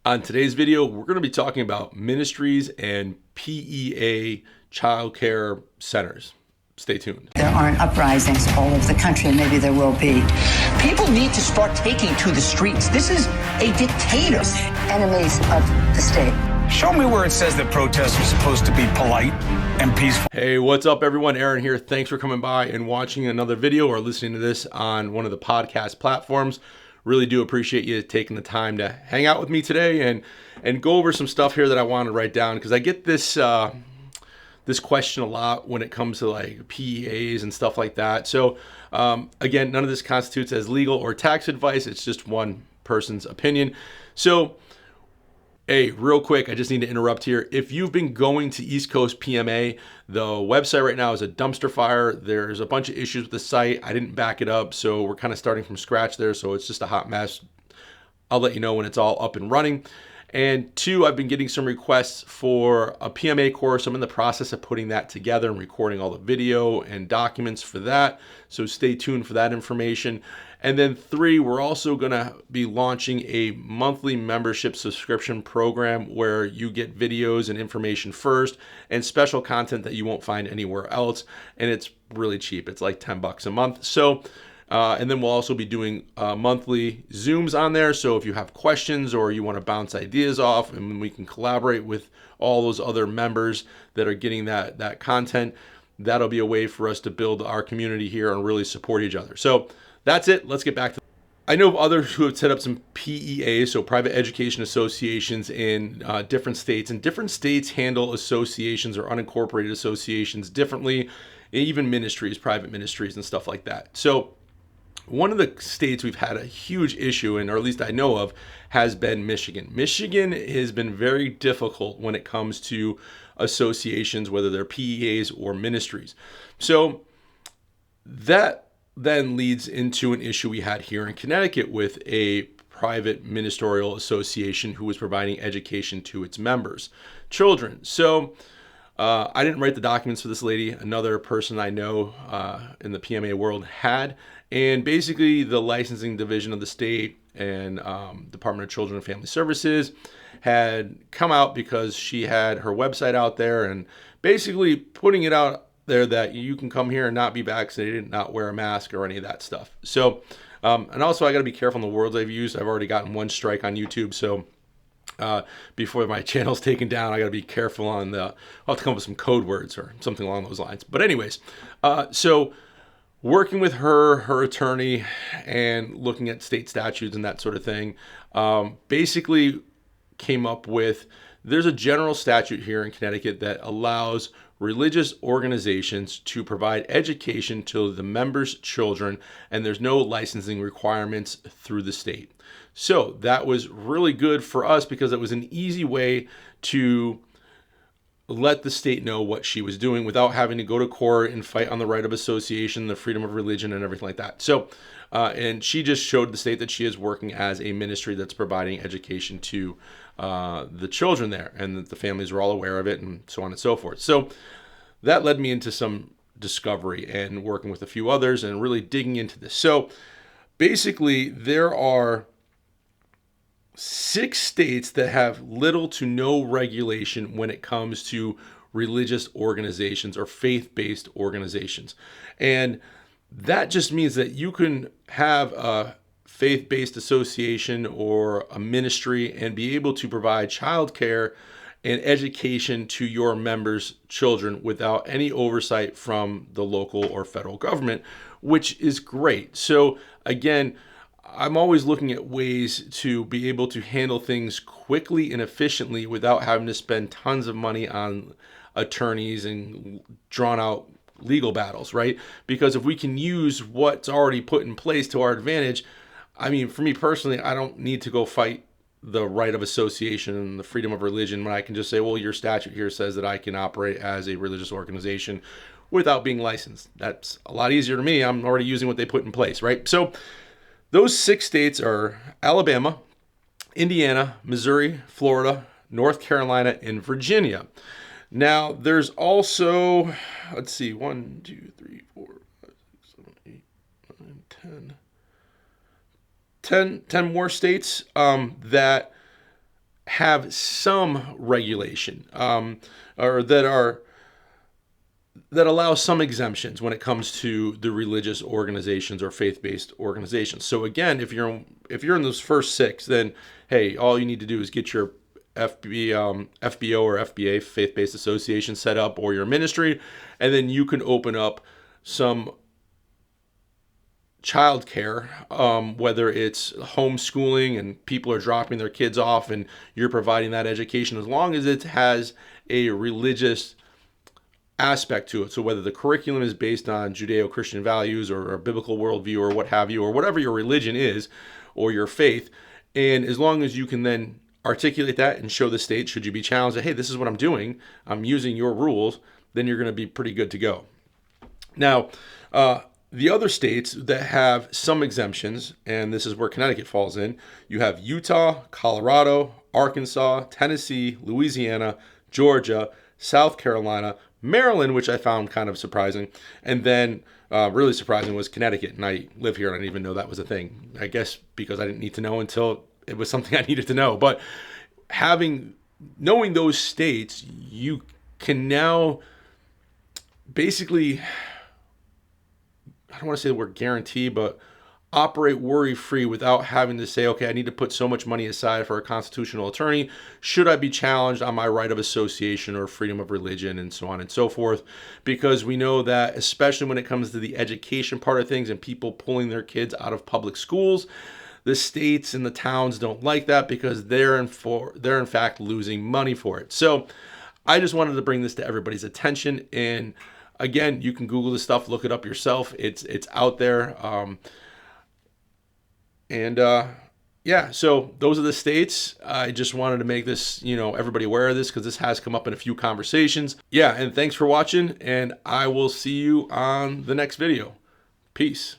On today's video, we're going to be talking about ministries and PEA childcare centers. Stay tuned. There aren't uprisings all over the country, and maybe there will be. People need to start taking to the streets. This is a dictator. Enemies of the state. Show me where it says that protests are supposed to be polite and peaceful. Hey, what's up, everyone? Aaron here. Thanks for coming by and watching another video or listening to this on one of the podcast platforms. Really do appreciate you taking the time to hang out with me today and go over some stuff here that I want to write down, because I get this this question a lot when it comes to like PEAs and stuff like that. So again, none of this constitutes as legal or tax advice. It's just one person's opinion. So hey, real quick, I just need to interrupt here. If you've been going to East Coast PMA, the website right now is a dumpster fire. There's a bunch of issues with the site. I didn't back it up, so we're kind of starting from scratch there, so it's just a hot mess. I'll let you know when it's all up and running. And two, I've been getting some requests for a PMA course. I'm in the process of putting that together and recording all the video and documents for that, so stay tuned for that information. And then three, we're also going to be launching a monthly membership subscription program where you get videos and information first and special content that you won't find anywhere else. And it's really cheap. It's like $10 a month. So, and then we'll also be doing monthly Zooms on there. So if you have questions or you want to bounce ideas off, and we can collaborate with all those other members that are getting that content, that'll be a way for us to build our community here and really support each other. So that's it. Let's get back to I know of others who have set up some PEAs, so private education associations in different states, and different states handle associations or unincorporated associations differently, even ministries, private ministries and stuff like that. So one of the states we've had a huge issue in, or at least I know of, has been Michigan. Michigan has been very difficult when it comes to associations, whether they're PEAs or ministries. So that then leads into an issue we had here in Connecticut with a private ministerial association who was providing education to its members' children. So I didn't write the documents for this lady. Another person I know in the PMA world had. And basically the licensing division of the state and Department of Children and Family Services had come out because she had her website out there and basically putting it out there that you can come here and not be vaccinated, not wear a mask or any of that stuff. So, and also I got to be careful on the words I've used. I've already gotten one strike on YouTube. So before my channel's taken down, I got to be careful on I'll have to come up with some code words or something along those lines. But anyways, so working with her attorney and looking at state statutes and that sort of thing, basically came up with, there's a general statute here in Connecticut that allows religious organizations to provide education to the members' children, and there's no licensing requirements through the state. So that was really good for us because it was an easy way to let the state know what she was doing without having to go to court and fight on the right of association, the freedom of religion, and everything like that. So, and she just showed the state that she is working as a ministry that's providing education to the children there, and that the families were all aware of it, and so on and so forth. So that led me into some discovery and working with a few others and really digging into this. So basically, there are 6 states that have little to no regulation when it comes to religious organizations or faith-based organizations. And that just means that you can have a faith-based association or a ministry and be able to provide childcare and education to your members' children without any oversight from the local or federal government, which is great. So again, I'm always looking at ways to be able to handle things quickly and efficiently without having to spend tons of money on attorneys and drawn out legal battles, right? Because if we can use what's already put in place to our advantage, I mean, for me personally, I don't need to go fight the right of association and the freedom of religion when I can just say, well, your statute here says that I can operate as a religious organization without being licensed. That's a lot easier to me. I'm already using what they put in place, right? So those 6 states are Alabama, Indiana, Missouri, Florida, North Carolina, and Virginia. Now, there's also, let's see, 1, 2, 3, 4, 5, 6, 7, 8, 9, 10 more states that have some regulation, or that allow some exemptions when it comes to the religious organizations or faith-based organizations. So again, if you're in those first 6, then hey, all you need to do is get your FBO or FBA, faith-based association, set up, or your ministry, and then you can open up some childcare, whether it's homeschooling and people are dropping their kids off and you're providing that education, as long as it has a religious aspect to it. So whether the curriculum is based on Judeo-Christian values or a biblical worldview or what have you, or whatever your religion is or your faith, and as long as you can then articulate that and show the state, should you be challenged that, hey, this is what I'm doing, I'm using your rules, then you're going to be pretty good to go. Now, the other states that have some exemptions, and this is where Connecticut falls in, you have Utah, Colorado, Arkansas, Tennessee, Louisiana, Georgia, South Carolina, Maryland, which I found kind of surprising, and then really surprising was Connecticut, and I live here and I didn't even know that was a thing. I guess because I didn't need to know until it was something I needed to know. But knowing those states, you can now basically, I don't want to say the word guarantee, but operate worry-free without having to say, okay, I need to put so much money aside for a constitutional attorney. Should I be challenged on my right of association or freedom of religion and so on and so forth? Because we know that, especially when it comes to the education part of things and people pulling their kids out of public schools, the states and the towns don't like that because they're in fact losing money for it. So I just wanted to bring this to everybody's attention. And again, you can Google this stuff, look it up yourself. It's out there. Yeah, so those are the states. I just wanted to make this, everybody aware of this because this has come up in a few conversations. Yeah, and thanks for watching, and I will see you on the next video. Peace.